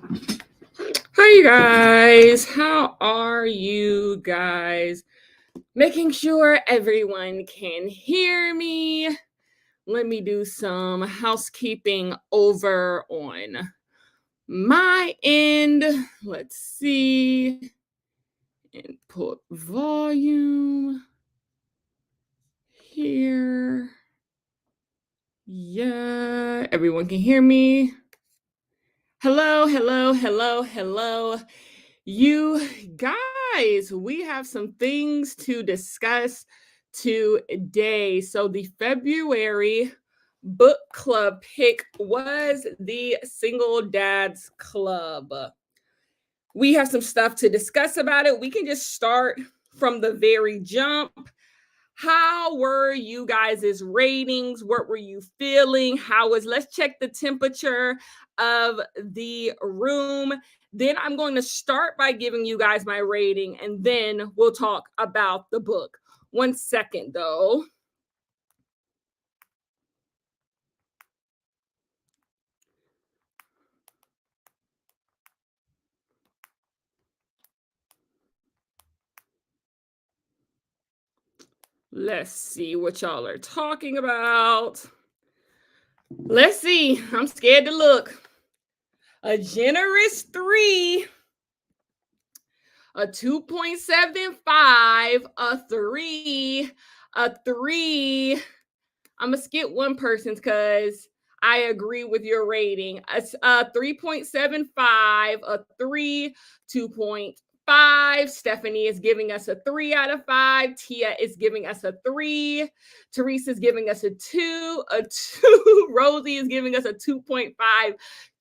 Hi, you guys. How are you guys? Making sure everyone can hear me. Let me do some housekeeping over on my end. Let's see. Input volume here. Yeah, everyone can hear me. Hello, hello, hello, hello. You guys, we have some things to discuss today. So, the February book club pick was the Single Dads Club. We have some stuff to discuss about it. We can just start from the very jump. How were you guys' ratings? What were you feeling? Let's check the temperature of the room. Then I'm going to start by giving you guys my rating, and then we'll talk about the book. 1 second, though. Let's see what y'all are talking about. Let's see. I'm scared to look. A generous 3, a 2.75, a 3, a 3. I'm gonna skip one person's because I agree with your rating. A 3.75, a 3, 2.5. Stephanie is giving us a 3 out of 5. Tia is giving us a 3. Therese is giving us a 2. A 2. Rosie is giving us a 2.5.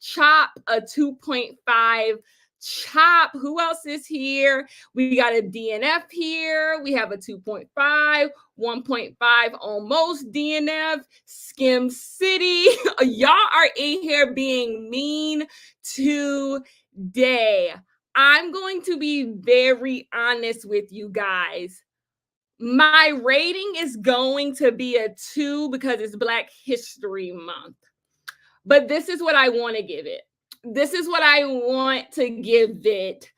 Chop, a 2.5. Chop. Who else is here? We got a DNF here. We have a 2.5, 1.5, almost DNF. Skim City. Y'all are in here being mean today. I'm going to be very honest with you guys. My rating is going to be a 2 because it's Black History Month. But this is what I want to give it. This is what I want to give it.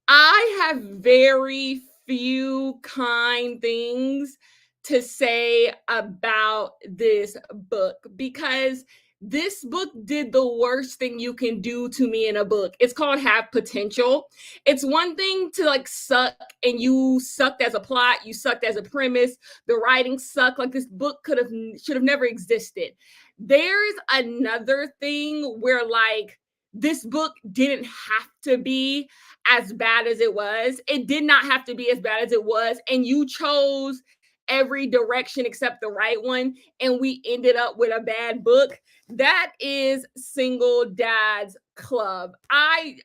I have very few kind things to say about this book because this book did the worst thing you can do to me in a book. It's called Have Potential. It's one thing to like suck, and you sucked as a plot, you sucked as a premise, the writing sucked. Like this book should have never existed. There's another thing where like this book didn't have to be as bad as it was. It did not have to be as bad as it was. And you chose every direction except the right one. And we ended up with a bad book. That is Single Dads Club. I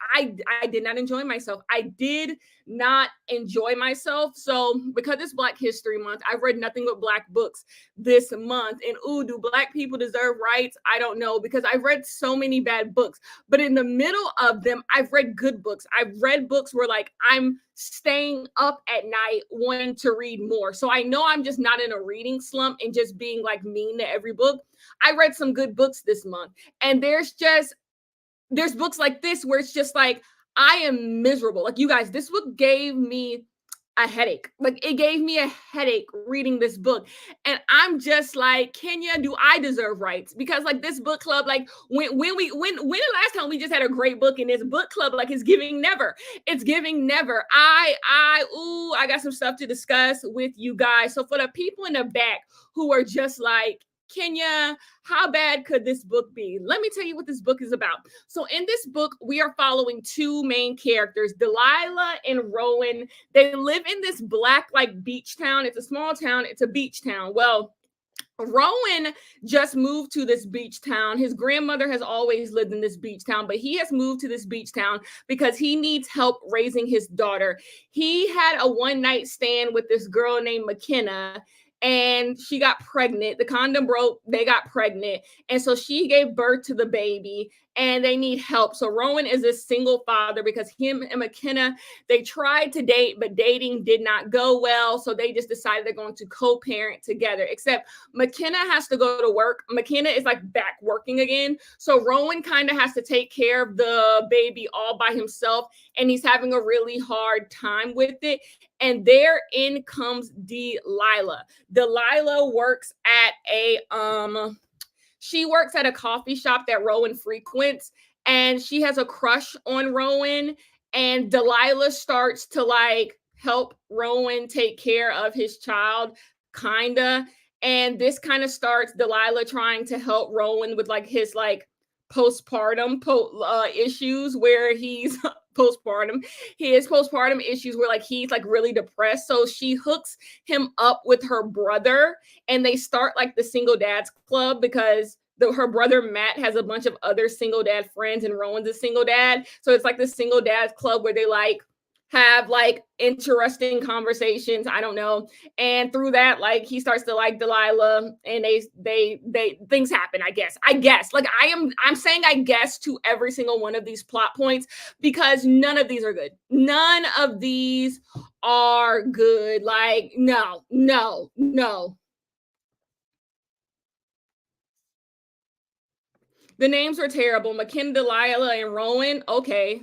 did not enjoy myself. I did not enjoy myself. So because it's Black History Month, I've read nothing but Black books this month. And do Black people deserve rights? I don't know, because I've read so many bad books. But in the middle of them, I've read good books. I've read books where like I'm staying up at night wanting to read more. So I know I'm just not in a reading slump and just being like mean to every book. I read some good books this month. And there's books like this where it's just like, I am miserable. Like, you guys, this book gave me a headache. Like, it gave me a headache reading this book. And I'm just like, Kenya, do I deserve rights? Because like this book club, like when the last time we just had a great book in this book club, like it's giving never. It's giving never. I got some stuff to discuss with you guys. So for the people in the back who are just like, Kenya, how bad could this book be? Let me tell you what this book is about. So in this book, we are following two main characters, Delilah and Rowan. They live in this Black like beach town. It's a small town. It's a beach town. Well, Rowan just moved to this beach town. His grandmother has always lived in this beach town, but he has moved to this beach town because he needs help raising his daughter. He had a one-night stand with this girl named McKenna, and she got pregnant. The condom broke. They got pregnant. And so she gave birth to the baby. and they need help. So Rowan is a single father because him and McKenna, they tried to date, but dating did not go well. So they just decided they're going to co-parent together. Except McKenna has to go to work. McKenna is like back working again. So Rowan kind of has to take care of the baby all by himself. And he's having a really hard time with it. And therein comes Delilah. Delilah works at she works at a coffee shop that Rowan frequents, and she has a crush on Rowan. And Delilah starts to like help Rowan take care of his child, kinda. And this kind of starts Delilah trying to help Rowan with like his like postpartum issues where he's postpartum his postpartum issues where like he's like really depressed. So she hooks him up with her brother, and they start like the single dads club because her brother Matt has a bunch of other single dad friends, and Rowan's a single dad. So it's like the single dads club where they like have like interesting conversations. I don't know. And through that, like he starts to like Delilah, and they things happen, I guess. Like I'm saying I guess to every single one of these plot points because none of these are good. None of these are good. Like, no, no, no. The names were terrible. McKenna, Delilah, and Rowan. Okay.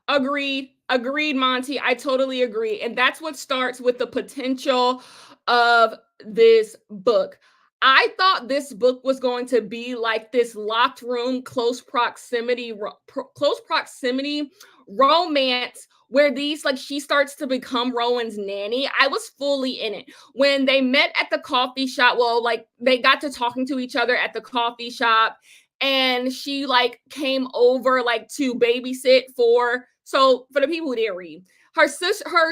Agreed, Monty. I totally agree. And that's what starts with the potential of this book. I thought this book was going to be like this locked room, close proximity romance where these like she starts to become Rowan's nanny. I was fully in it. When they met at the coffee shop, well, like they got to talking to each other at the coffee shop, and she like came over like to babysit for the people who didn't read,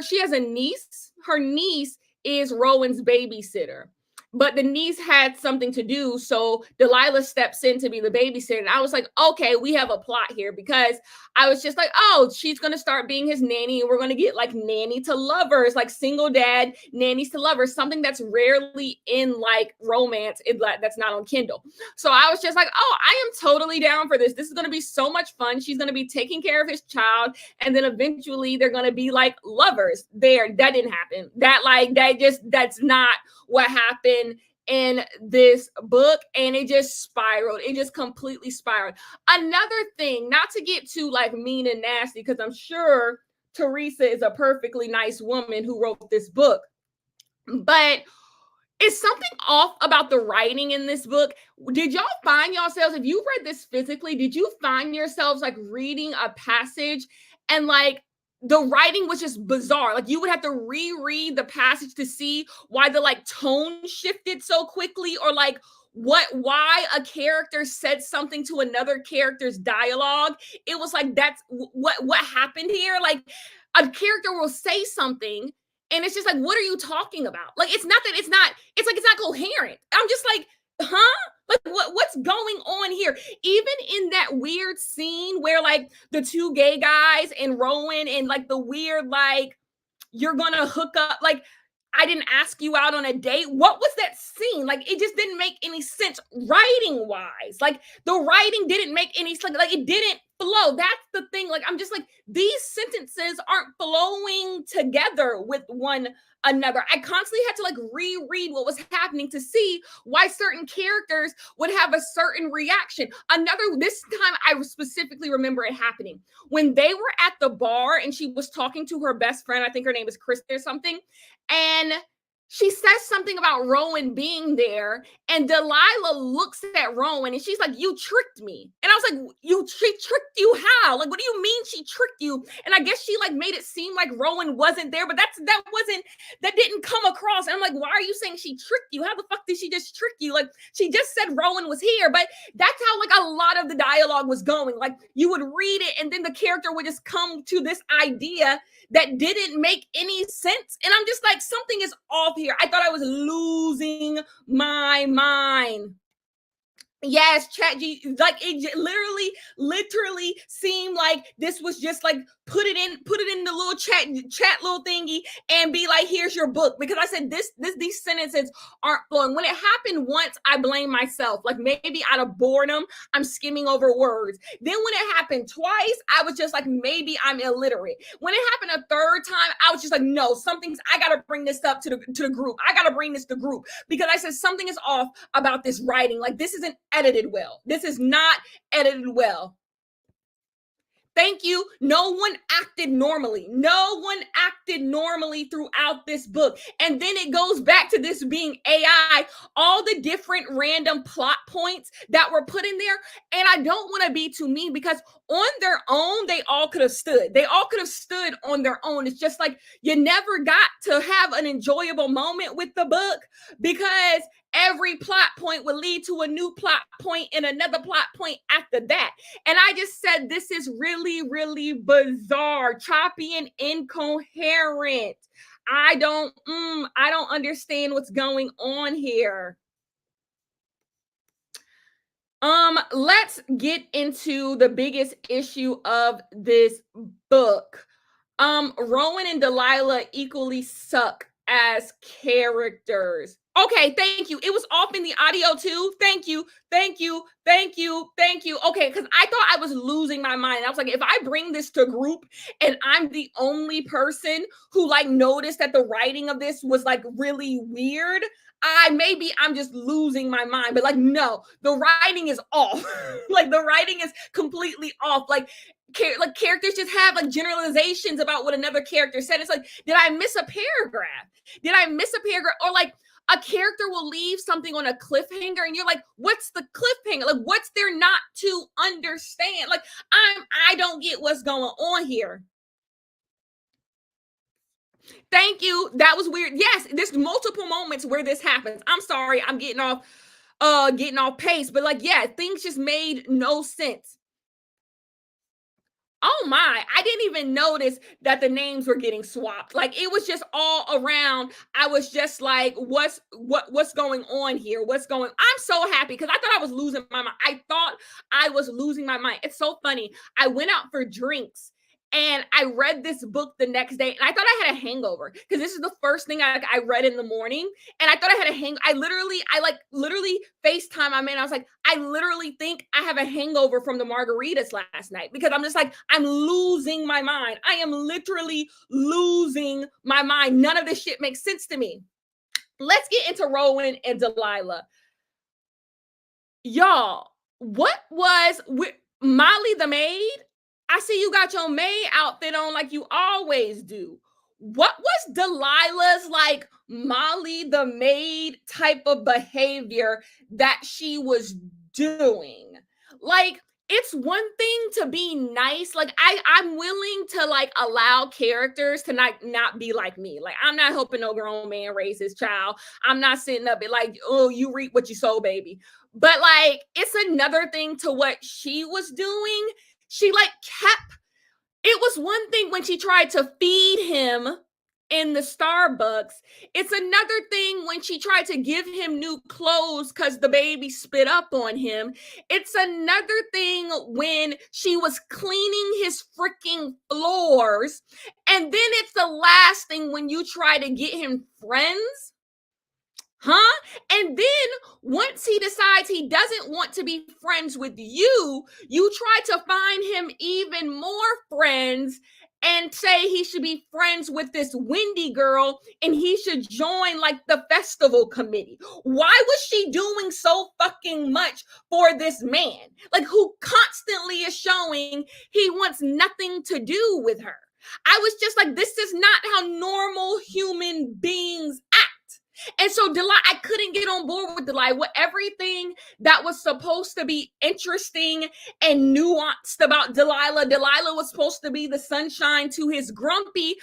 she has a niece. Her niece is Rowan's babysitter, but the niece had something to do, so Delilah steps in to be the babysitter. And I was like, okay, we have a plot here, because I was just like, oh, she's gonna start being his nanny, and we're gonna get like nanny to lovers, like single dad nannies to lovers, something that's rarely in like romance that's not on Kindle. So I was just like, oh, I am totally down for this. This is gonna be so much fun. She's gonna be taking care of his child, and then eventually they're gonna be like lovers. That didn't happen. That's not what happened in this book, and it just spiraled. It just completely spiraled. Another thing, not to get too like mean and nasty, because I'm sure Teresa is a perfectly nice woman who wrote this book, but is something off about the writing in this book? Did y'all find yourselves, if you read this physically, did you find yourselves like reading a passage and like the writing was just bizarre? Like you would have to reread the passage to see why the like tone shifted so quickly, or like why a character said something to another character's dialogue. It was like, that's what happened here. Like a character will say something, and it's just like, what are you talking about? Like, it's not that it's not coherent. I'm just like, huh? Like, what's going on here? Even in that weird scene where like the two gay guys and Rowan, and like the weird, like, you're gonna hook up, like, I didn't ask you out on a date. What was that scene? Like, it just didn't make any sense writing wise. Like, the writing didn't make any sense. Like, it didn't flow. That's the thing. Like, I'm just like, these sentences aren't flowing together with one another. I constantly had to like reread what was happening to see why certain characters would have a certain reaction. This time I specifically remember it happening when they were at the bar and she was talking to her best friend. I think her name is Kristen or something. And she says something about Rowan being there, and Delilah looks at Rowan and she's like, you tricked me. And I was like, she tricked you how? Like, what do you mean she tricked you? And I guess she like made it seem like Rowan wasn't there, but that didn't come across. And I'm like, why are you saying she tricked you? How the fuck did she just trick you? Like, she just said Rowan was here, but that's how like a lot of the dialogue was going. Like, you would read it and then the character would just come to this idea that didn't make any sense. And I'm just like, something is off here. I thought I was losing my mind. Yes, like literally seemed like this was just like put it in the little chat little thingy and be like, here's your book. Because I said these sentences aren't flowing. When it happened once, I blame myself. Like maybe out of boredom, I'm skimming over words. Then when it happened twice, I was just like, maybe I'm illiterate. When it happened a third time, I was just like, no, I gotta bring this up to the group. I gotta bring this to group because I said something is off about this writing. Like this isn't edited well. This is not edited well. Thank you. No one acted normally. No one acted normally throughout this book. And then it goes back to this being AI, all the different random plot points that were put in there. And I don't want to be too mean because on their own, they all could have stood. They all could have stood on their own. It's just like you never got to have an enjoyable moment with the book because every plot point would lead to a new plot point and another plot point after that. And I just said, this is really, really bizarre, choppy and incoherent. I don't understand what's going on here. Let's get into the biggest issue of this book. Rowan and Delilah equally suck as characters. Okay, thank you. It was off in the audio too. Thank you. Thank you. Thank you. Thank you. Okay, because I thought I was losing my mind. I was like, if I bring this to group and I'm the only person who like noticed that the writing of this was like really weird, I'm just losing my mind. But like, no, the writing is off. Like the writing is completely off. Like characters just have like generalizations about what another character said. It's like, did I miss a paragraph? Did I miss a paragraph? Or like a character will leave something on a cliffhanger and you're like, what's the cliffhanger? Like, what's there not to understand? Like, I don't get what's going on here. Thank you. That was weird. Yes, there's multiple moments where this happens. I'm sorry, I'm getting off pace, but like, yeah, things just made no sense. Oh my, I didn't even notice that the names were getting swapped. Like it was just all around. I was just like, what's going on here? What's going I'm so happy because I thought I was losing my mind. I thought I was losing my mind. It's so funny. I went out for drinks and I read this book the next day and I thought I had a hangover because this is the first thing I read in the morning and I thought I had a I literally FaceTime my man. I was like, I literally think I have a hangover from the margaritas last night because I'm just like, I'm losing my mind. I am literally losing my mind. None of this shit makes sense to me. Let's get into Rowan and Delilah. Y'all, what was with Molly the maid? I see you got your maid outfit on like you always do. What was Delilah's like Molly the maid type of behavior that she was doing? Like, it's one thing to be nice. Like, I'm willing to like allow characters to not be like me. Like, I'm not helping no grown man raise his child. I'm not sitting up and like, oh, you reap what you sow, baby. But like, it's another thing to what she was doing. She like kept it was one thing when she tried to feed him in the Starbucks. It's another thing when she tried to give him new clothes because the baby spit up on him. It's another thing when she was cleaning his freaking floors. And then it's the last thing when you try to get him friends. Huh? And then once he decides he doesn't want to be friends with you, you try to find him even more friends and say he should be friends with this Wendy girl and he should join like the festival committee. Why was she doing so fucking much for this man? Like who constantly is showing he wants nothing to do with her. I was just like, this is not how normal human beings act. And so Delilah, I couldn't get on board with Delilah. What everything that was supposed to be interesting and nuanced about Delilah. Delilah was supposed to be the sunshine to his grumpy.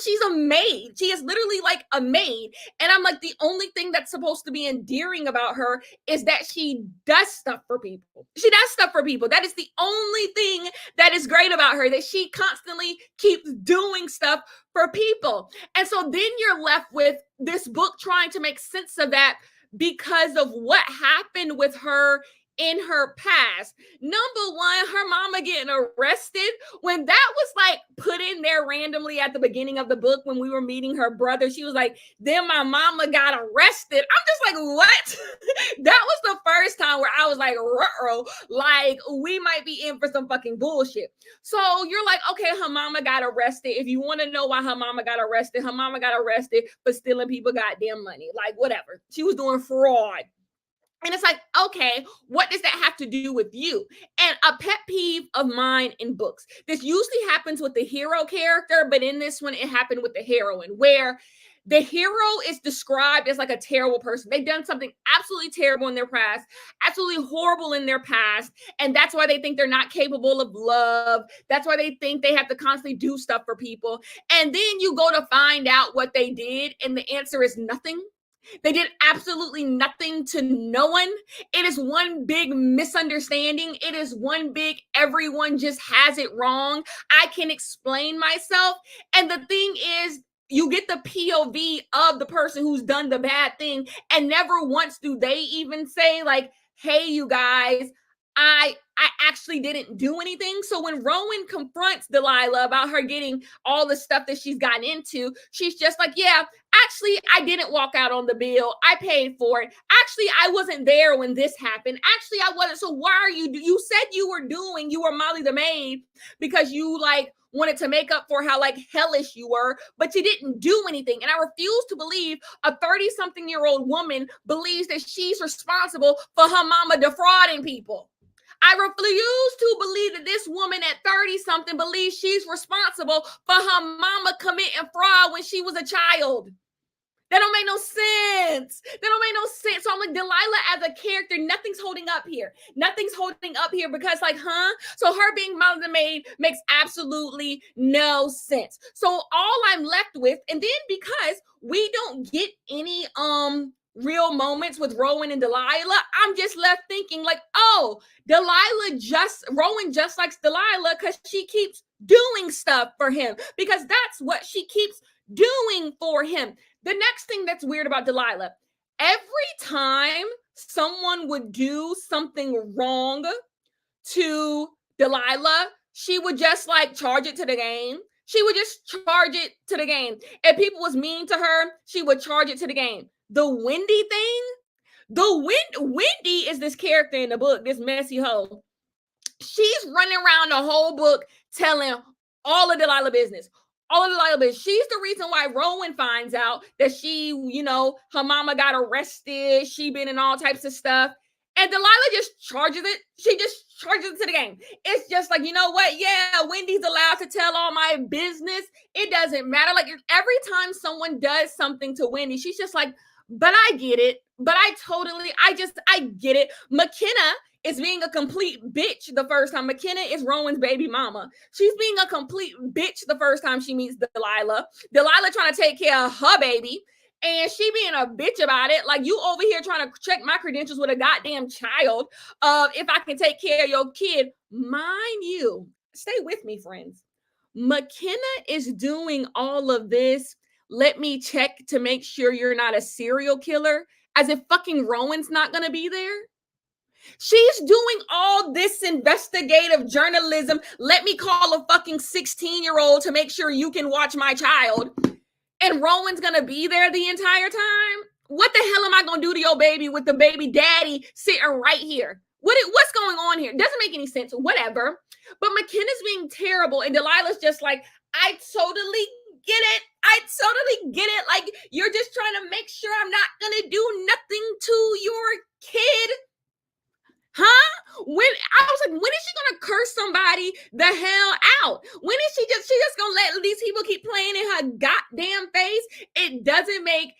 She's a maid. She is literally like a maid. And I'm like, the only thing that's supposed to be endearing about her is that she does stuff for people. She does stuff for people. That is the only thing that is great about her, that she constantly keeps doing stuff for people. And so then you're left with this book trying to make sense of that because of what happened with her in her past. Number one, her mama getting arrested, when that was like put in there randomly at the beginning of the book when we were meeting her brother. She was like, then my mama got arrested. I'm just like, what? That was the first time where I was like, ruh-roh, like we might be in for some fucking bullshit. So you're like, okay, her mama got arrested. If you want to know why her mama got arrested for stealing people goddamn money. Like, whatever. She was doing fraud. And it's like, okay, what does that have to do with you? And a pet peeve of mine in books. This usually happens with the hero character, but in this one, it happened with the heroine, where the hero is described as like a terrible person. They've done something absolutely terrible in their past, absolutely horrible in their past. And that's why they think they're not capable of love. That's why they think they have to constantly do stuff for people. And then you go to find out what they did, and the answer is nothing. They did absolutely nothing to no one. It is one big misunderstanding. It is one big, everyone just has it wrong. I can explain myself. And the thing is, you get the POV of the person who's done the bad thing, and never once do they even say, like, hey, you guys, I actually didn't do anything. So when Rowan confronts Delilah about her getting all the stuff that she's gotten into, she's just like, yeah, actually, I didn't walk out on the bill. I paid for it. Actually, I wasn't there when this happened. Actually, I wasn't. So why are you said you were Molly the maid because you like wanted to make up for how like hellish you were, but you didn't do anything. And I refuse to believe a 30-something-year-old woman believes that she's responsible for her mama defrauding people. I refuse to believe that this woman at 30-something believes she's responsible for her mama committing fraud when she was a child. That don't make no sense. So I'm like, Delilah as a character, nothing's holding up here. Because like, So her being Molly the maid makes absolutely no sense. So all I'm left with, and then because we don't get any real moments with Rowan and Delilah, I'm just left thinking like, oh, Rowan just likes Delilah because she keeps doing stuff for him, because that's what she keeps doing for him. The next thing that's weird about Delilah, every time someone would do something wrong to Delilah, she would just like charge it to the game. If people was mean to her, she would charge it to the game. The Wendy thing, Wendy is this character in the book, this messy hoe. She's running around the whole book telling all of Delilah business. She's the reason why Rowan finds out that she, her mama got arrested. She been in all types of stuff. And Delilah just charges it. She just charges it to the game. It's just like, you know what? Yeah, Wendy's allowed to tell all my business. It doesn't matter. Like every time someone does something to Wendy, she's just like, but I get it. I get it. McKenna is being a complete bitch the first time. McKenna is Rowan's baby mama. She's being a complete bitch the first time she meets Delilah. Delilah trying to take care of her baby, and she being a bitch about it. Like, you over here trying to check my credentials with a goddamn child if I can take care of your kid. Mind you, stay with me, friends. McKenna is doing all of this. Let me check to make sure you're not a serial killer, as if fucking Rowan's not going to be there. She's doing all this investigative journalism. Let me call a fucking 16-year-old to make sure you can watch my child. And Rowan's going to be there the entire time? What the hell am I going to do to your baby with the baby daddy sitting right here? What's going on here? Doesn't make any sense. Whatever. But McKenna's being terrible. And Delilah's just like, I totally get it. Like, you're just trying to make sure I'm not going to do nothing to your kid. When I was like, when is she gonna curse somebody the hell out? When is she just gonna let these people keep playing in her goddamn face? It doesn't make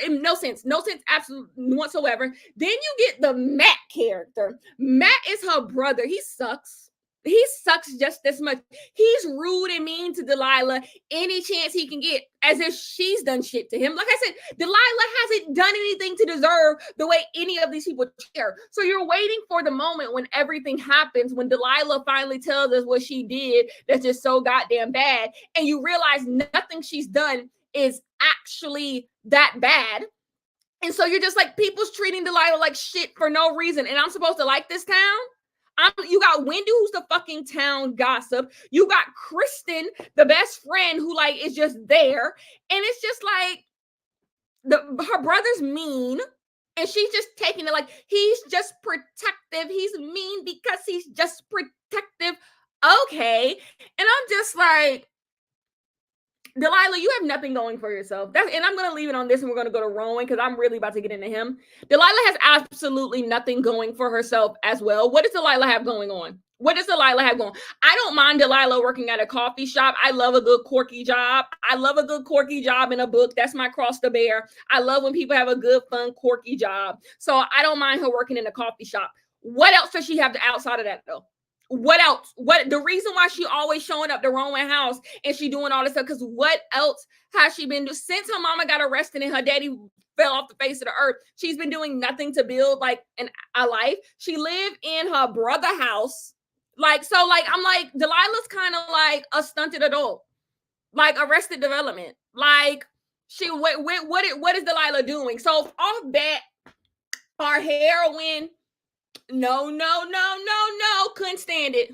no sense absolutely whatsoever. Then you get the Matt character. Matt is her brother. He sucks just as much. He's rude and mean to Delilah any chance he can get, as if she's done shit to him. Like I said, Delilah hasn't done anything to deserve the way any of these people care. So you're waiting for the moment when everything happens, when Delilah finally tells us what she did that's just so goddamn bad, and you realize nothing she's done is actually that bad. And so you're just like, people's treating Delilah like shit for no reason. And I'm supposed to like this town? You got Wendy, who's the fucking town gossip. You got Kristen, the best friend, who like is just there. And it's just like her brother's mean. And she's just taking it like he's just protective. He's mean because he's just protective. Okay. And I'm just like, Delilah, you have nothing going for yourself. And I'm going to leave it on this, and we're going to go to Rowan because I'm really about to get into him. Delilah has absolutely nothing going for herself as well. What does Delilah have going on? What does Delilah have going? I don't mind Delilah working at a coffee shop. I love a good quirky job. I love a good quirky job in a book. That's my cross to bear. I love when people have a good, fun, quirky job. So I don't mind her working in a coffee shop. What else does she have outside of that, though? What else? What the reason why she always showing up to Rowan house and she doing all this stuff? Because what else has she been doing since her mama got arrested and her daddy fell off the face of the earth? She's been doing nothing to build like a life. She lived in her brother's house. Like, so like, I'm like, Delilah's kind of like a stunted adult, like Arrested Development. Like, what is Delilah doing? So off bat, our heroine, no, couldn't stand it.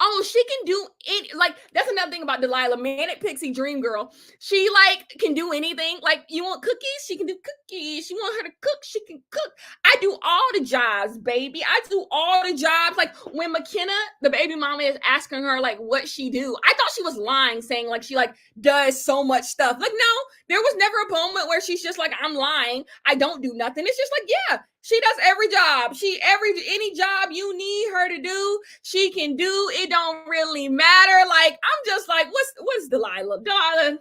Oh, she can do it. Like, that's another thing about Delilah, manic pixie dream girl. She like can do anything. Like, you want cookies, she can do cookies. You want her to cook, she can cook. I do all the jobs, baby. I do all the jobs. Like, when McKenna, the baby mama, is asking her like what she do, I thought she was lying, saying like she like does so much stuff. Like, no, there was never a moment where she's just like, I'm lying, I don't do nothing. It's just like, yeah, she does every job. Any job you need her to do, she can do. It don't really matter. Like, I'm just like, what's Delilah? Delilah,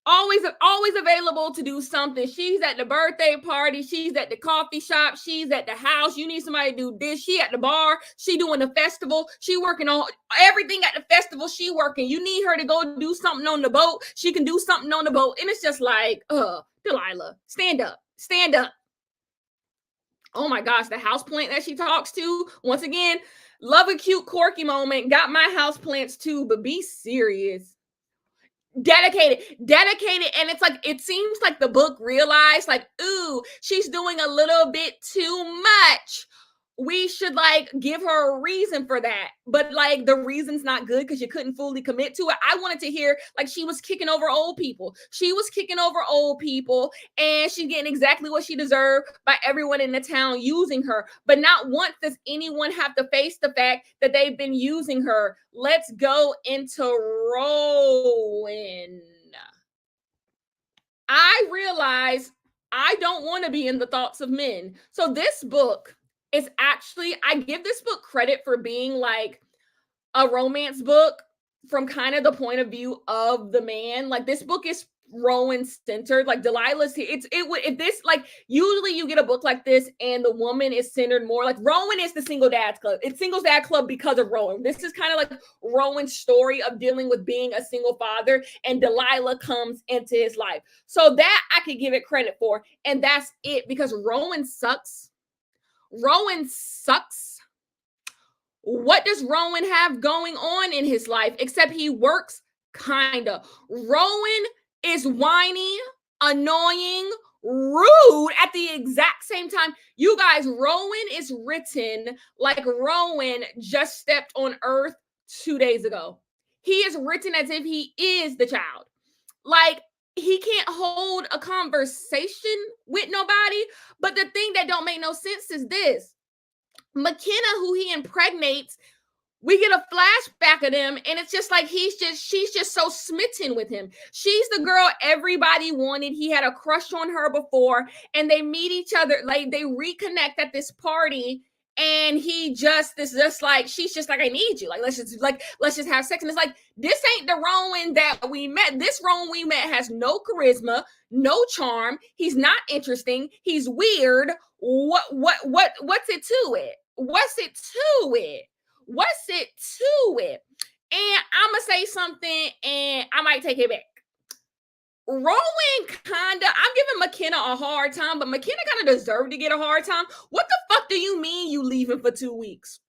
always available to do something. She's at the birthday party. She's at the coffee shop. She's at the house. You need somebody to do this. She at the bar. She doing the festival. She working on everything at the festival. She working. You need her to go do something on the boat. She can do something on the boat. And it's just like, Delilah, stand up. Stand up. Oh my gosh, the houseplant that she talks to, once again, love a cute, quirky moment. Got my houseplants too, but be serious. Dedicated. And it's like, it seems like the book realized, like, ooh, she's doing a little bit too much. We should like give her a reason for that. But like, the reason's not good because you couldn't fully commit to it. I wanted to hear like she was kicking over old people. She was kicking over old people and she's getting exactly what she deserved by everyone in the town using her. But not once does anyone have to face the fact that they've been using her. Let's go into Rowan. I realize I don't want to be in the thoughts of men. So this book is actually, I give this book credit for being like a romance book from kind of the point of view of the man. Like, this book is Rowan centered. Like, Delilah's here. If this, like, usually you get a book like this and the woman is centered more. Like, Rowan is the single dad's club. It's single dad club because of Rowan. This is kind of like Rowan's story of dealing with being a single father, and Delilah comes into his life. So that I could give it credit for. And that's it, because Rowan sucks. Rowan sucks. What does Rowan have going on in his life except he works? Kinda. Rowan is whiny, annoying, rude at the exact same time. You guys, Rowan is written like Rowan just stepped on Earth 2 days ago. He is written as if he is the child. Like, he can't hold a conversation with nobody. But the thing that don't make no sense is this. McKenna, who he impregnates, we get a flashback of them, and it's just like she's just so smitten with him. She's the girl everybody wanted. He had a crush on her before, and they meet each other, like they reconnect at this party, and she's just like, I need you. Like, let's just have sex. And it's like, this ain't the Rowan that we met. This Rowan we met has no charisma, no charm. He's not interesting. He's weird. What's it to it? What's it to it? What's it to it? And I'm gonna say something, and I might take it back. Rowan I'm giving McKenna a hard time, but McKenna kind of deserved to get a hard time. What the fuck do you mean you leaving for 2 weeks?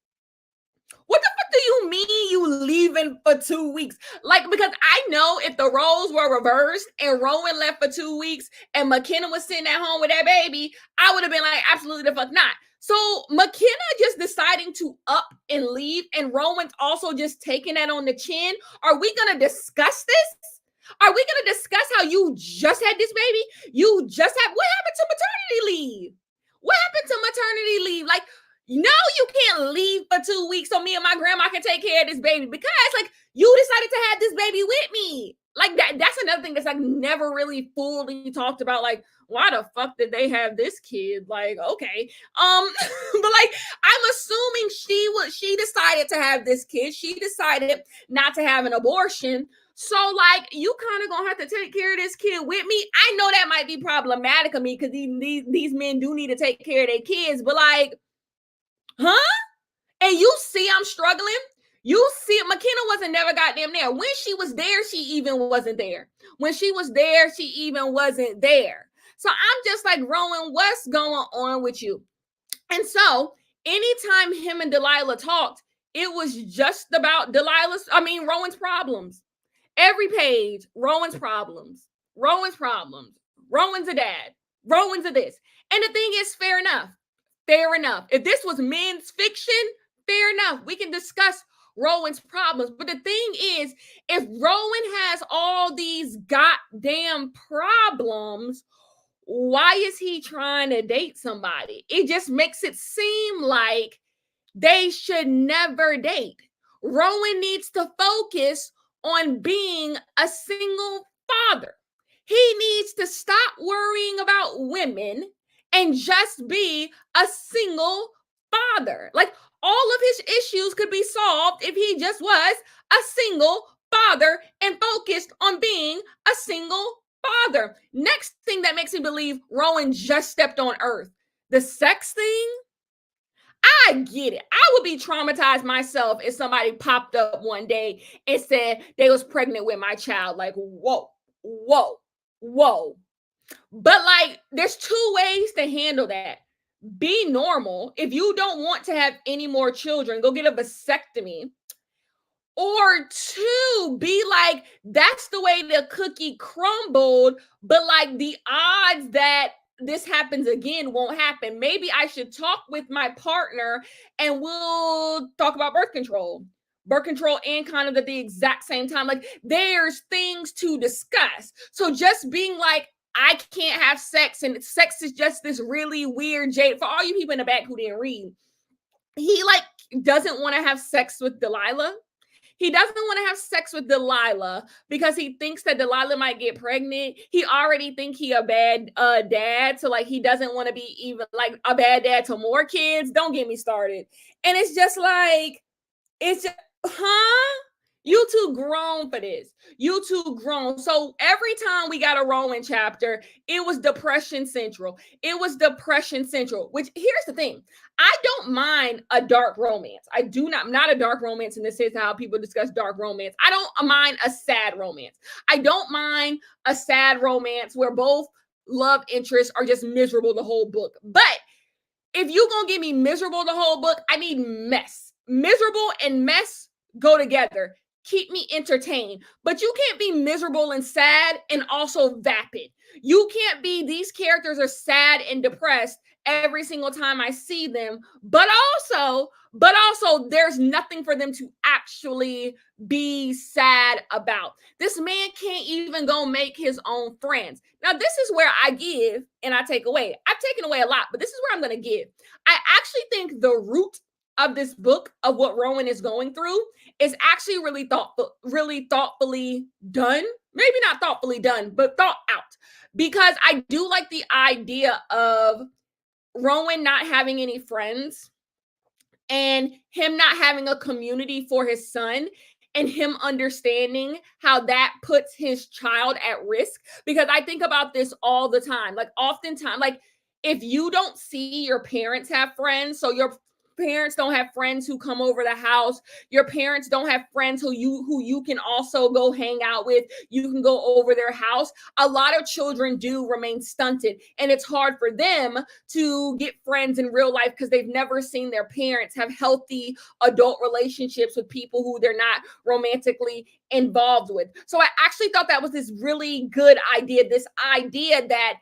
What the fuck do you mean you leaving for 2 weeks? Like, because I know if the roles were reversed and Rowan left for 2 weeks and McKenna was sitting at home with that baby, I would have been like, absolutely the fuck not. So McKenna just deciding to up and leave, and Rowan's also just taking that on the chin. Are we gonna discuss this? Are we gonna discuss how you just had this baby? You just had, what happened to maternity leave? What happened to maternity leave? Like, no, you can't leave for 2 weeks so me and my grandma can take care of this baby, because like you decided to have this baby with me. Like that's another thing that's like never really fully talked about. Like, why the fuck did they have this kid? Like, okay. But like I'm assuming she decided to have this kid. She decided not to have an abortion. So like you kind of gonna have to take care of this kid with me. I know that might be problematic of me because these men do need to take care of their kids, but like, huh? And you see I'm struggling. You see McKenna wasn't never goddamn there. When she was there, she even wasn't there. When she was there, she even wasn't there. So I'm just like, Rowan, what's going on with you? And so anytime him and Delilah talked, it was just about Rowan's problems. Every page, Rowan's problems. Rowan's problems. Rowan's a dad. Rowan's a this. And the thing is, fair enough. Fair enough. If this was men's fiction, fair enough. We can discuss Rowan's problems. But the thing is, if Rowan has all these goddamn problems, why is he trying to date somebody? It just makes it seem like they should never date. Rowan needs to focus on being a single father. He needs to stop worrying about women and just be a single father. Like, all of his issues could be solved if he just was a single father and focused on being a single father. Next thing that makes me believe Rowan just stepped on earth. The sex thing, I get it. I would be traumatized myself if somebody popped up one day and said they was pregnant with my child. Like, whoa, whoa, whoa. But like, there's two ways to handle that. Be normal. If you don't want to have any more children, go get a vasectomy. Or two, be like, that's the way the cookie crumbled, but like the odds that this happens again won't happen. Maybe I should talk with my partner and we'll talk about birth control and condom at the exact same time. Like, there's things to discuss. So just being like, I can't have sex, and sex is just this really weird jade. For all you people in the back who didn't read, he like doesn't want to have sex with Delilah. He doesn't want to have sex with Delilah because he thinks that Delilah might get pregnant. He already think he a bad dad, so like he doesn't want to be even like a bad dad to more kids. Don't get me started. And it's just like, it's just, huh? You too grown for this. You too grown. So every time we got a Rowan chapter, it was depression central. It was depression central, which here's the thing. I don't mind a dark romance. I do not a dark romance in the sense how people discuss dark romance. I don't mind a sad romance. I don't mind a sad romance where both love interests are just miserable the whole book. But if you're going to give me miserable the whole book, I need mess. Miserable and mess go together. Keep me entertained. But you can't be miserable and sad and also vapid. You can't be, these characters are sad and depressed every single time I see them, but also there's nothing for them to actually be sad about. This man can't even go make his own friends. Now, this is where I give and I take away. I've taken away a lot, but this is where I'm going to give. I actually think the root of this book, of what Rowan is going through, is actually really thoughtfully done. Maybe not thoughtfully done, but thought out. Because I do like the idea of Rowan not having any friends and him not having a community for his son, and him understanding how that puts his child at risk. Because I think about this all the time. Like, oftentimes, like, if you don't see your parents have friends, so your parents don't have friends who come over the house. Your parents don't have friends who you can also go hang out with. You can go over their house. A lot of children do remain stunted, and it's hard for them to get friends in real life because they've never seen their parents have healthy adult relationships with people who they're not romantically involved with. So I actually thought that was this really good idea, this idea that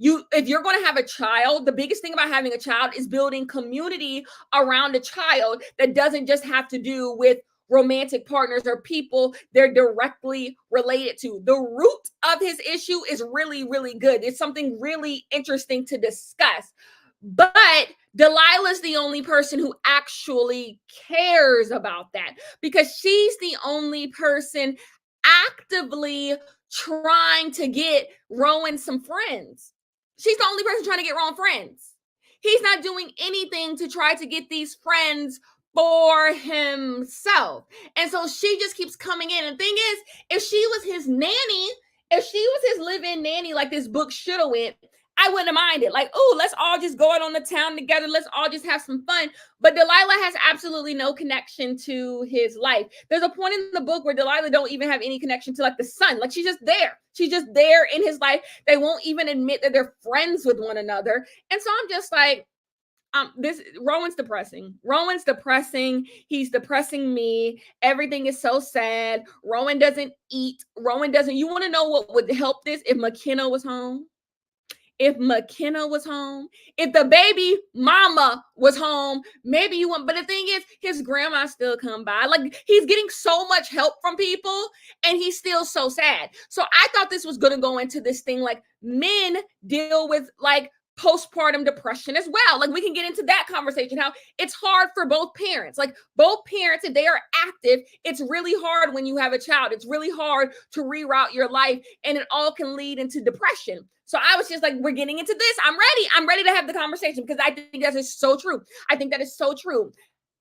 if you're going to have a child, the biggest thing about having a child is building community around a child that doesn't just have to do with romantic partners or people they're directly related to. The root of his issue is really, really good. It's something really interesting to discuss. But Delilah's the only person who actually cares about that because she's the only person actively trying to get Rowan some friends. She's the only person trying to get Rowan friends. He's not doing anything to try to get these friends for himself. And so she just keeps coming in. And the thing is, if she was his nanny, if she was his live-in nanny like this book should have went, I wouldn't have minded. Like, oh, let's all just go out on the town together. Let's all just have some fun. But Delilah has absolutely no connection to his life. There's a point in the book where Delilah don't even have any connection to like the son. Like she's just there. She's just there in his life. They won't even admit that they're friends with one another. And so I'm just like, this Rowan's depressing. Rowan's depressing. He's depressing me. Everything is so sad. Rowan doesn't eat. Rowan doesn't. You want to know what would help this? If McKenna was home. If McKenna was home, if the baby mama was home, maybe you want. But the thing is, his grandma still come by. Like he's getting so much help from people, and he's still so sad. So I thought this was going to go into this thing like men deal with like postpartum depression as well. Like we can get into that conversation, how it's hard for both parents. Like both parents, if they are active, it's really hard when you have a child. It's really hard to reroute your life, and it all can lead into depression. So I was just like, we're getting into this. I'm ready. I'm ready to have the conversation because I think that is so true. I think that is so true.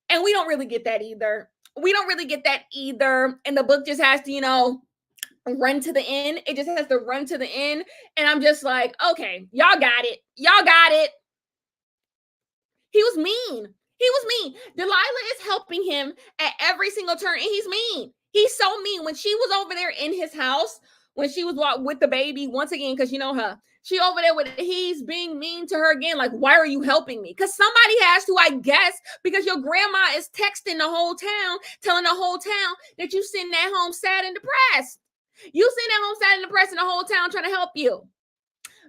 And we don't really get that either. We don't really get that either. And the book just has to, run to the end. It just has to run to the end. And I'm just like, okay, y'all got it. Y'all got it. He was mean. He was mean. Delilah is helping him at every single turn. And he's mean. He's so mean. When she was over there in his house, when she was with the baby, once again, because you know her, she over there he's being mean to her again. Like, why are you helping me? Because somebody has to, I guess, because your grandma is texting the whole town, telling the whole town that you sitting at home sad and depressed. You sitting at home sad and depressed and the whole town trying to help you.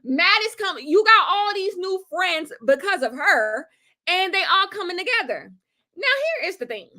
Matt is coming. You got all these new friends because of her, and they all coming together. Now, here is the thing.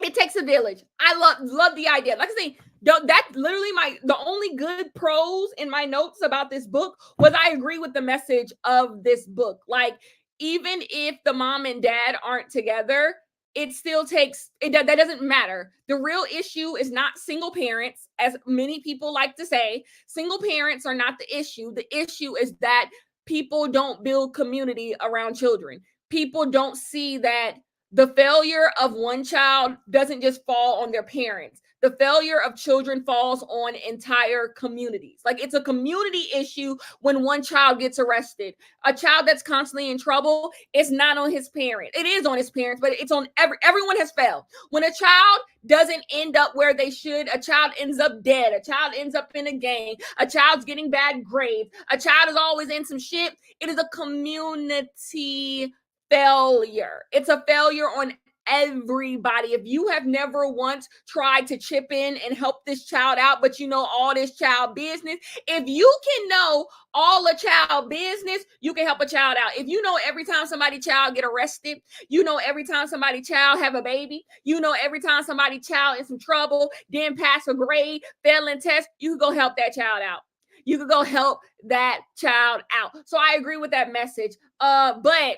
It takes a village. I love the idea. Like I say, that literally the only good pros in my notes about this book was I agree with the message of this book. Like, even if the mom and dad aren't together, it still takes it. That doesn't matter. The real issue is not single parents, as many people like to say. Single parents are not the issue. The issue is that people don't build community around children. People don't see that the failure of one child doesn't just fall on their parents. The failure of children falls on entire communities. Like it's a community issue when one child gets arrested. A child that's constantly in trouble, it's not on his parent. It is on his parents, but it's on everyone has failed. When a child doesn't end up where they should, a child ends up dead, a child ends up in a gang, a child's getting bad grades, a child is always in some shit. It is a community failure. It's a failure on everybody. If you have never once tried to chip in and help this child out, but you know all this child business, if you can know all the child business, you can help a child out. If you know every time somebody child get arrested, you know every time somebody child have a baby, you know every time somebody child in some trouble, didn't pass a grade, failing test, you can go help that child out. You can go help that child out. So I agree with that message. But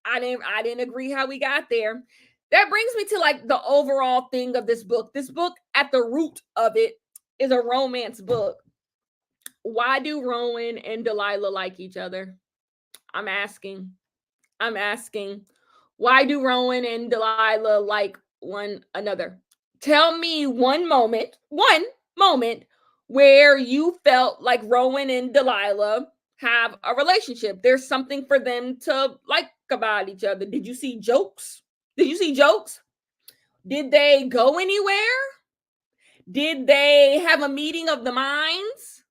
I didn't agree how we got there. That brings me to like the overall thing of this book. This book, at the root of it, is a romance book. Why do Rowan and Delilah like each other? I'm asking. Why do Rowan and Delilah like one another? Tell me one moment where you felt like Rowan and Delilah have a relationship. There's something for them to like about each other. Did you see jokes? Did you see jokes? Did they go anywhere? Did they have a meeting of the minds?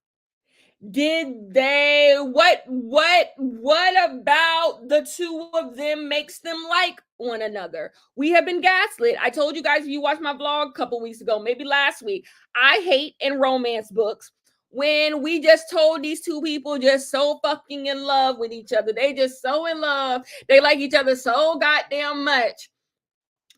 Did they what about the two of them makes them like one another? We have been gaslit. I told you guys, if you watched my vlog a couple weeks ago, maybe last week, I hate in romance books when we just told these two people just so fucking in love with each other. They just so in love. They like each other so goddamn much.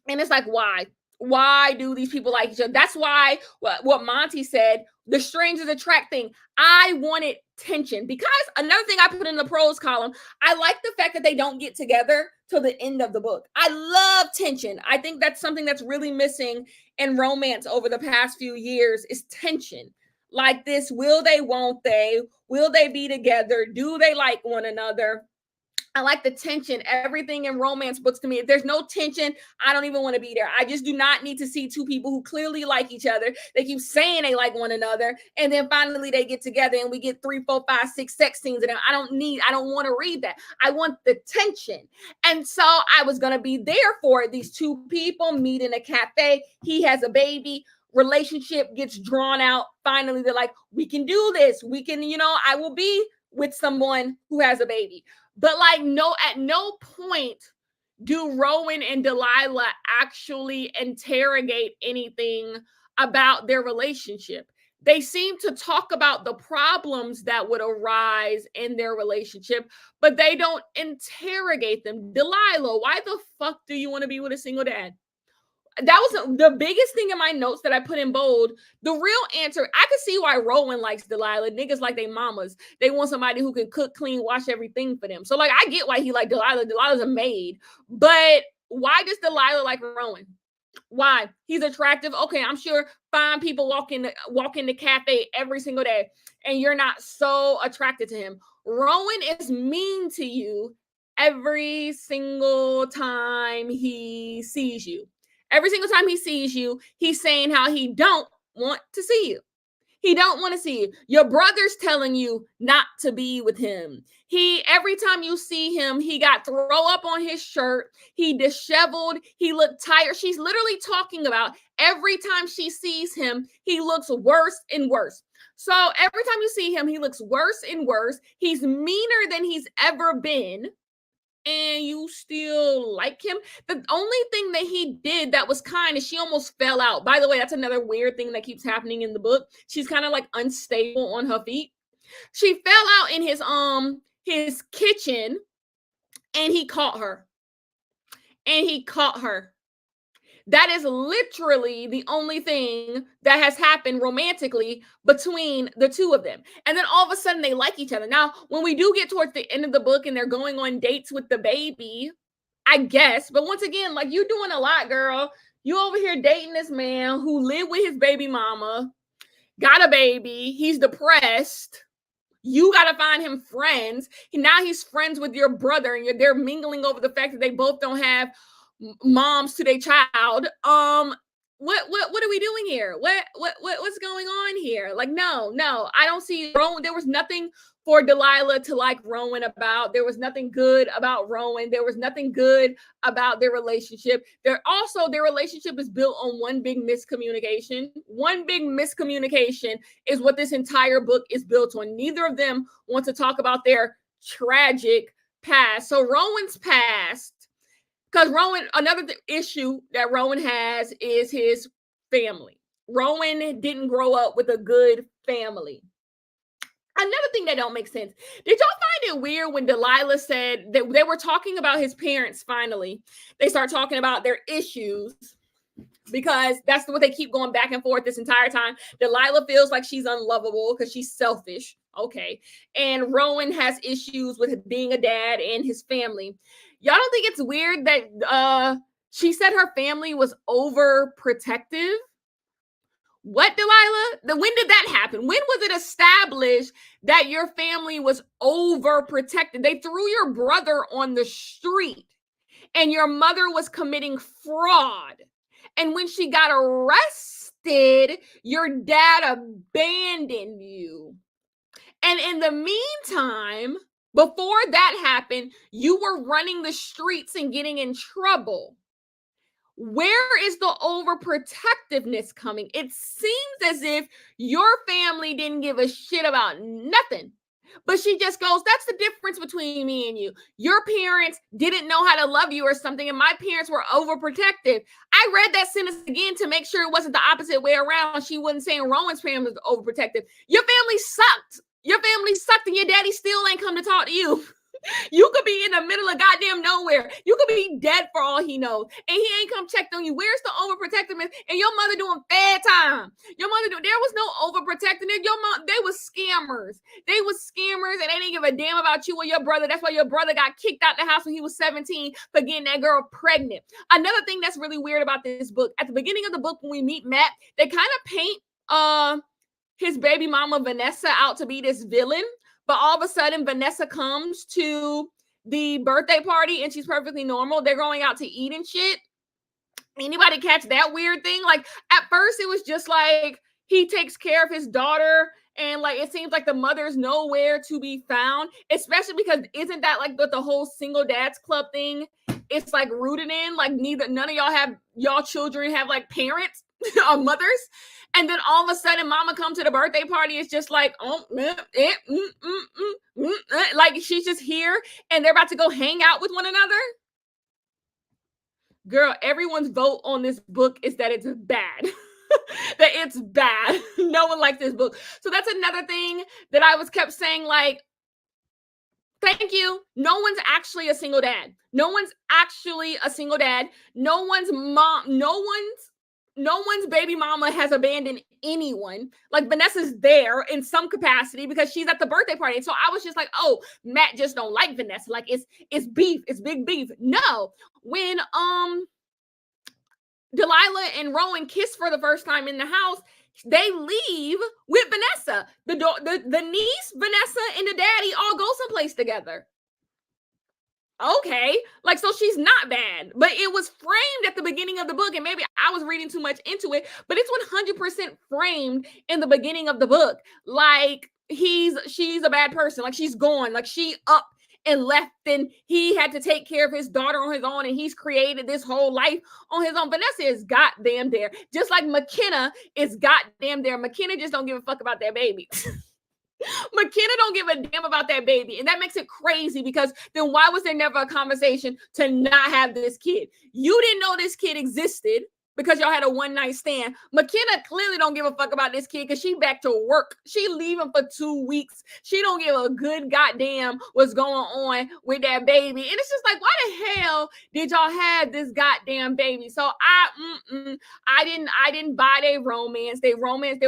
And it's like, why? Why do these people like each other? That's why what Monty said, the strangers attract thing. I wanted tension because another thing I put in the pros column, I like the fact that they don't get together till the end of the book. I love tension. I think that's something that's really missing in romance over the past few years is tension. Like this, will they, won't they? Will they be together? Do they like one another? I like the tension. Everything in romance books to me, if there's no tension, I don't even want to be there. I just do not need to see two people who clearly like each other. They keep saying they like one another, and then finally they get together and we get 3, 4, 5, 6 sex scenes in them. I don't want to read that. I want the tension. And so I was going to be there for it. These two people meet in a cafe. He has a baby. Relationship gets drawn out. Finally, they're like, we can do this. We can, I will be with someone who has a baby. But like, at no point do Rowan and Delilah actually interrogate anything about their relationship. They seem to talk about the problems that would arise in their relationship, but they don't interrogate them. Delilah, why the fuck do you want to be with a single dad? That was the biggest thing in my notes that I put in bold. The real answer, I could see why Rowan likes Delilah. Niggas like they mamas. They want somebody who can cook, clean, wash everything for them. So like, I get why he like Delilah. Delilah's a maid. But why does Delilah like Rowan? Why? He's attractive. Okay, I'm sure fine people walk in the cafe every single day and you're not so attracted to him. Rowan is mean to you every single time he sees you. Every single time he sees you, he's saying how he don't want to see you. He don't want to see you. Your brother's telling you not to be with him. Every time you see him, he got throw up on his shirt. He disheveled. He looked tired. She's literally talking about every time she sees him, he looks worse and worse. So every time you see him, he looks worse and worse. He's meaner than he's ever been. And you still like him. The only thing that he did that was kind is she almost fell out. By the way, that's another weird thing that keeps happening in the book. She's kind of like unstable on her feet. She fell out in his kitchen and he caught her. That is literally the only thing that has happened romantically between the two of them. And then all of a sudden they like each other. Now, when we do get towards the end of the book and they're going on dates with the baby, I guess. But once again, like, you're doing a lot, girl. You over here dating this man who lived with his baby mama, got a baby. He's depressed. You got to find him friends. Now he's friends with your brother and they're mingling over the fact that they both don't have moms to their child. What are we doing here? What's going on here? Like, no, I don't see Rowan. There was nothing for Delilah to like Rowan about. There was nothing good about Rowan. There was nothing good about their relationship. Their relationship is built on one big miscommunication. One big miscommunication is what this entire book is built on. Neither of them want to talk about their tragic past. So Rowan's past, because Rowan, another issue that Rowan has is his family. Rowan didn't grow up with a good family. Another thing that don't make sense. Did y'all find it weird when Delilah said that they were talking about his parents finally? They start talking about their issues because that's what they keep going back and forth this entire time. Delilah feels like she's unlovable because she's selfish. Okay. And Rowan has issues with being a dad and his family. Y'all don't think it's weird that she said her family was overprotective? What, Delilah? When did that happen? When was it established that your family was overprotected? They threw your brother on the street and your mother was committing fraud. And when she got arrested, your dad abandoned you. And in the meantime, Before that happened, you were running the streets and getting in trouble. Where is the overprotectiveness coming? It seems as if your family didn't give a shit about nothing. But she just goes, that's the difference between me and you. Your parents didn't know how to love you or something, and my parents were overprotective. I read that sentence again to make sure it wasn't the opposite way around. She wasn't saying Rowan's family was overprotective. Your family sucked. Your family sucked, and your daddy still ain't come to talk to you. You could be in the middle of goddamn nowhere. You could be dead for all he knows. And he ain't come check on you. Where's the overprotectiveness? And your mother doing bad time. There was no overprotectiveness. Your mom, they was scammers. They was scammers, and they didn't give a damn about you or your brother. That's why your brother got kicked out the house when he was 17 for getting that girl pregnant. Another thing that's really weird about this book, at the beginning of the book, when we meet Matt, they kind of paint his baby mama Vanessa out to be this villain. But all of a sudden, Vanessa comes to the birthday party and she's perfectly normal. They're going out to eat and shit. Anybody catch that weird thing? Like, at first, it was just like he takes care of his daughter, and like it seems like the mother's nowhere to be found, especially because isn't that like the whole single dads club thing? It's like rooted in like none of y'all children have like parents or mothers. And then all of a sudden, mama come to the birthday party. It's just like, like she's just here and they're about to go hang out with one another. Girl, everyone's vote on this book is that it's bad. That it's bad. No one likes this book. So that's another thing that I was kept saying, like, thank you. No one's actually a single dad. No one's actually a single dad. No one's mom, no one's baby mama has abandoned anyone. Like, Vanessa's there in some capacity because she's at the birthday party. And so I was just like, oh, Matt just don't like Vanessa. Like, it's beef. It's big beef. No. When Delilah and Rowan kiss for the first time in the house, they leave with Vanessa. The niece, Vanessa, and the daddy all go someplace together. Okay, like, so she's not bad, but it was framed at the beginning of the book, and maybe I was reading too much into it, but it's 100% framed in the beginning of the book like she's a bad person, like she's gone, like she up and left, and he had to take care of his daughter on his own, and he's created this whole life on his own. Vanessa is goddamn there, just like McKenna is goddamn there. McKenna just don't give a fuck about that baby. McKenna don't give a damn about that baby. And that makes it crazy, because then why was there never a conversation to not have this kid? You didn't know this kid existed because y'all had a one-night stand. McKenna clearly don't give a fuck about this kid because she back to work. She leaving for 2 weeks. She don't give a good goddamn what's going on with that baby. And it's just like, why the hell did y'all have this goddamn baby? So I didn't buy their romance. There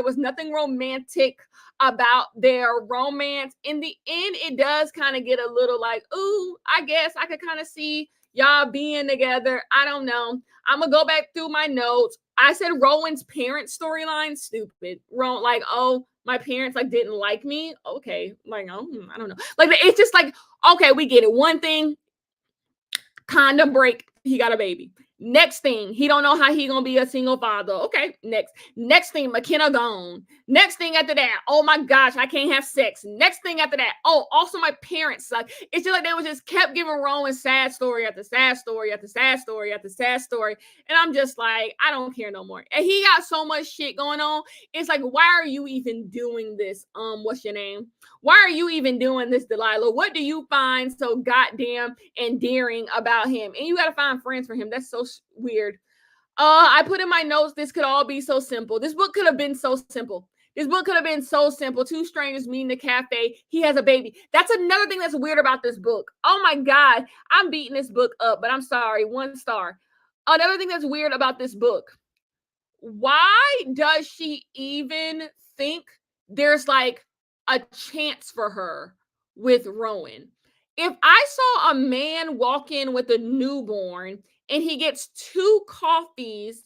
was nothing romantic about their romance. In the end, it does kind of get a little like, ooh, I guess I could kind of see y'all being together. I don't know. I'm gonna go back through my notes. I said Rowan's parents storyline stupid. Rowan, like, oh, my parents like didn't like me. Okay, like, oh, I don't know. Like, it's just like, okay, we get it. One thing, condom break. He got a baby. Next thing, he don't know how he gonna be a single father. Okay, next thing, McKenna gone. Next thing after that, oh my gosh, I can't have sex. Next thing after that, oh, also my parents suck. It's just like they was just kept giving Rowan sad story after sad story after sad story after sad story. And I'm just like, I don't care no more. And he got so much shit going on. It's like, why are you even doing this? What's your name? Why are you even doing this, Delilah? What do you find so goddamn endearing about him? And you got to find friends for him. That's so weird. I put in my notes, this could all be so simple. This book could have been so simple. This book could have been so simple. Two strangers meet in the cafe. He has a baby. That's another thing that's weird about this book. Oh my God. I'm beating this book up, but I'm sorry. 1 star. Another thing that's weird about this book. Why does she even think there's like a chance for her with Rowan? If I saw a man walk in with a newborn and he gets 2 coffees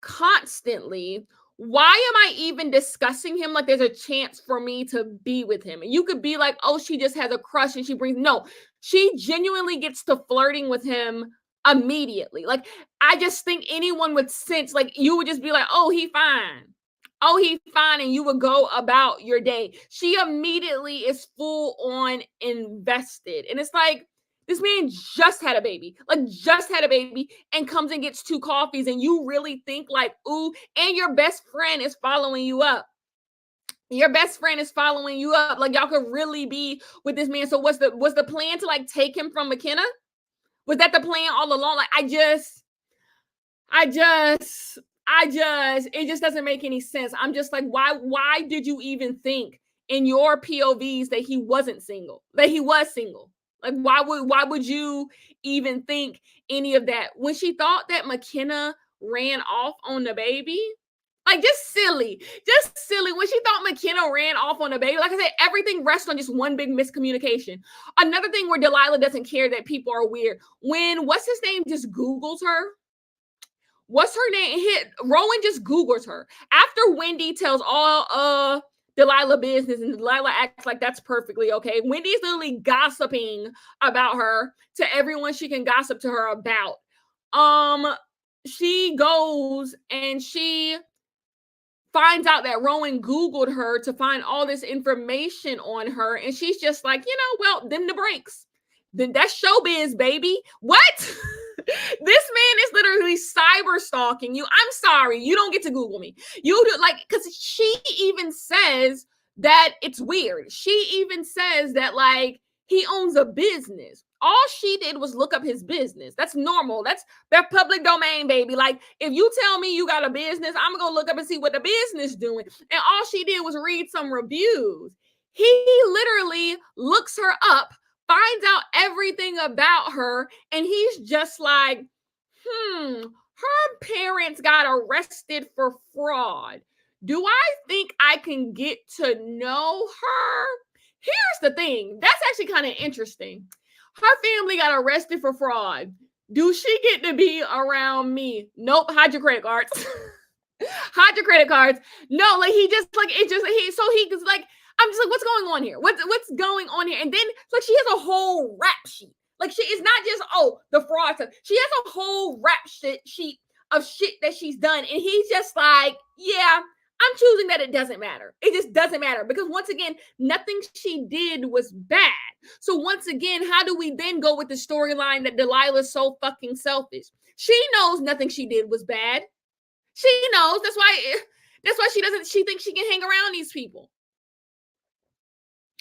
constantly, why am I even discussing him like there's a chance for me to be with him? And you could be like, oh, she just has a crush and she brings, no, she genuinely gets to flirting with him immediately. Like, I just think anyone with sense, like, you would just be like, oh, he fine. oh, he's fine, and you would go about your day. She immediately is full on invested. And it's like, this man just had a baby, like just had a baby, and comes and gets 2 coffees, and you really think like, ooh, and your best friend is following you up. Your best friend is following you up. Like y'all could really be with this man. So was the plan to like take him from McKenna? Was that the plan all along? Like I just, it just doesn't make any sense. I'm just like, why did you even think in your POVs that he wasn't single, that he was single? Like, why would you even think any of that? When she thought that McKenna ran off on the baby, like just silly. When she thought McKenna ran off on the baby, like I said, everything rests on just one big miscommunication. Another thing where Delilah doesn't care that people are weird. When what's his name just Googles her, what's her name? Rowan just Googles her. After Wendy tells all Delilah business and Delilah acts like that's perfectly okay. Wendy's literally gossiping about her to everyone she can gossip to her about. She goes and she finds out that Rowan Googled her to find all this information on her. And she's just like, well, them the breaks. Then that's showbiz, baby. What? This man is literally cyber stalking you. I'm sorry. You don't get to Google me. You do, like, because she even says that it's weird. She even says that, like, he owns a business. All she did was look up his business. That's normal. That's public domain, baby. Like, if you tell me you got a business, I'm gonna look up and see what the business doing. And all she did was read some reviews. He literally looks her up, finds out everything about her, and he's just like, her parents got arrested for fraud. Do I think I can get to know her? Here's the thing. That's actually kind of interesting. Her family got arrested for fraud. Do she get to be around me? Nope. Hide your credit cards. Hide your credit cards. No, like he just like it just he's like, I'm just like, what's going on here? What's going on here? And then like she has a whole rap sheet. Like she is not just the fraud stuff. She has a whole rap sheet of shit that she's done, and he's just like, yeah, I'm choosing that it doesn't matter. It just doesn't matter because once again, nothing she did was bad. So once again, how do we then go with the storyline that Delilah's so fucking selfish? She knows nothing she did was bad. She knows. That's why she thinks she can hang around these people.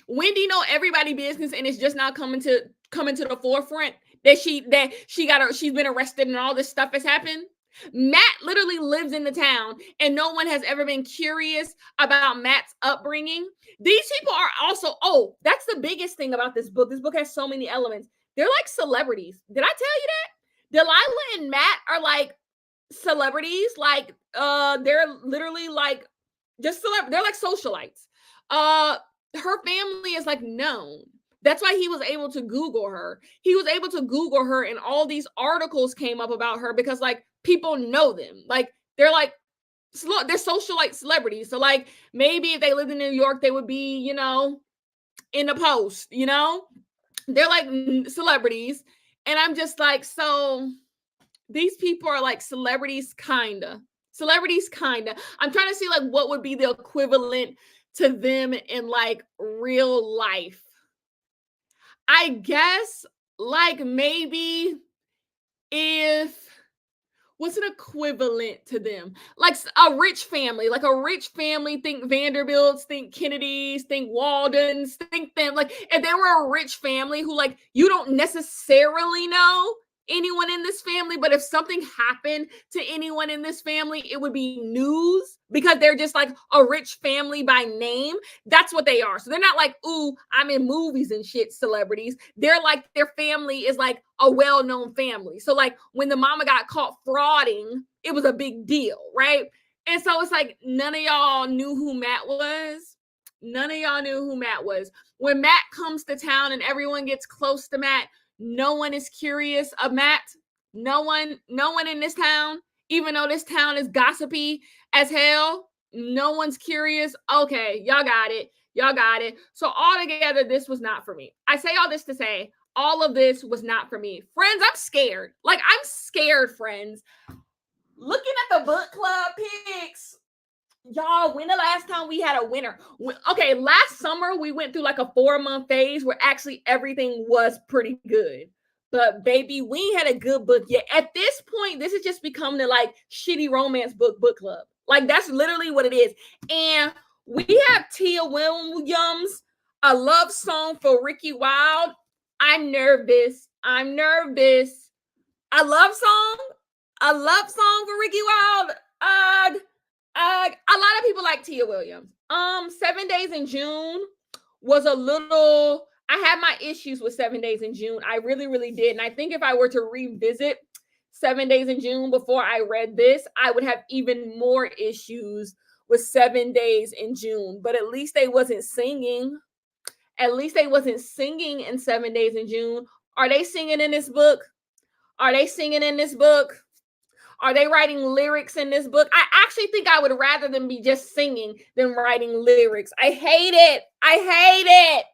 Wendy know everybody business, and it's just not coming to the forefront that she's been arrested and all this stuff has happened. Matt literally lives in the town, and no one has ever been curious about Matt's upbringing. These people are also, that's the biggest thing about this book. This book has so many elements. They're like celebrities. Did I tell you that? Delilah and Matt are like celebrities. Like, they're literally like just they're like socialites. Her family is like known. That's why he was able to Google her. He was able to Google her, and all these articles came up about her because like people know them. Like they're socialite celebrities. So like maybe if they lived in New York, they would be, in the Post, They're like celebrities. And I'm just like, so these people are like celebrities, kinda. I'm trying to see like what would be the equivalent to them in like real life. I guess like maybe what's an equivalent to them? Like a rich family, think Vanderbilts, think Kennedys, think Waldens, think them. Like if they were a rich family who like you don't necessarily know anyone in this family, but if something happened to anyone in this family, it would be news because they're just like a rich family by name. That's what they are. So they're not like, ooh, I'm in movies and shit celebrities. They're like, their family is like a well-known family. So like when the mama got caught frauding, it was a big deal, right? And so it's like none of y'all knew who Matt was. When Matt comes to town and everyone gets close to Matt, no one is curious of Matt. No one in this town, even though this town is gossipy as hell, no one's curious. Okay, y'all got it. So altogether, this was not for me. I say all this to say, all of this was not for me. Friends, I'm scared. Like, I'm scared, friends. Looking at the book club pics, Y'all, when the last time we had a winter? Okay, last summer we went through like a 4-month phase where actually everything was pretty good. But baby, we ain't had a good book yet. At this point, this is just becoming a like shitty romance book club. Like that's literally what it is. And we have Tia Williams, a love song for Ricky Wilde. I'm nervous. I'm nervous. A love song? A love song for Ricky Wilde? A lot of people like Tia Williams. 7 Days in June was a little. I had my issues with 7 Days in June. I really, really did. And I think if I were to revisit 7 Days in June before I read this, I would have even more issues with 7 Days in June. But at least they wasn't singing. At least they wasn't singing in 7 Days in June. Are they singing in this book? Are they singing in this book? Are they writing lyrics in this book? I actually think I would rather them be just singing than writing lyrics. I hate it. I hate it.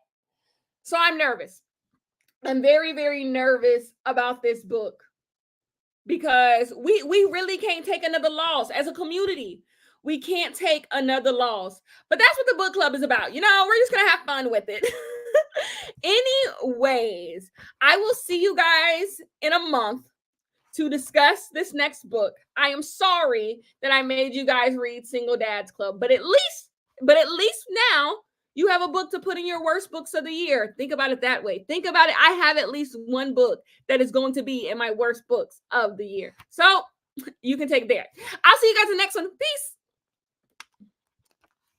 So I'm nervous. I'm very, very nervous about this book because we really can't take another loss as a community. We can't take another loss. But that's what the book club is about. You know, we're just going to have fun with it. Anyways, I will see you guys in a month to discuss this next book. I am sorry that I made you guys read Single Dads Club, but at least now you have a book to put in your worst books of the year. Think about it that way. Think about it. I have at least one book that is going to be in my worst books of the year. So you can take that. I'll see you guys in the next one. Peace.